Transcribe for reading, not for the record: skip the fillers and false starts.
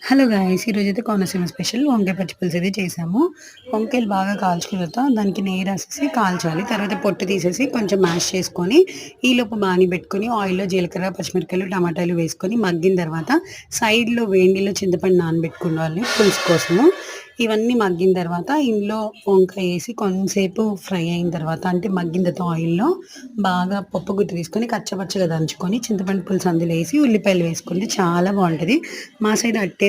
Hello guys! ఈరోజైతే Konaseema special వంకాయ పచ్చి పులుసు అయితే చేసాము. వంకాయలు బాగా కాల్చుకున్న తర్వాత దానికి నెయ్యి రాసేసి కాల్చాలి. తర్వాత పొట్టు తీసేసి కొంచెం మ్యాష్ చేసుకొని, ఈలోపు బాణీ పెట్టుకొని ఆయిల్‌లో జీలకర్ర, పచ్చిమిరపకాయలు, టమాటాలు వేసుకొని మగ్గిన తర్వాత సైడ్‌లో వేడి నీళ్లలో చింతపండు నానబెట్టుకోవాలి పులుసు కోసము. ఇవన్నీ మగ్గిన తర్వాత ఇందులో వంకాయ ఏసి కొంతసేపు ఫ్రై అయిన తర్వాత అంటే మగ్గిన తర్వాత ఆయిల్‌లో బాగా పప్పు గుత్తి తీసుకొని కచ్చపచ్చగా దంచుకొని చింతపండు పులుసు అందులో ఏసి ఉల్లిపాయలు వేసుకుంటే చాలా బావుంటది. మా సైడ్ అట్టే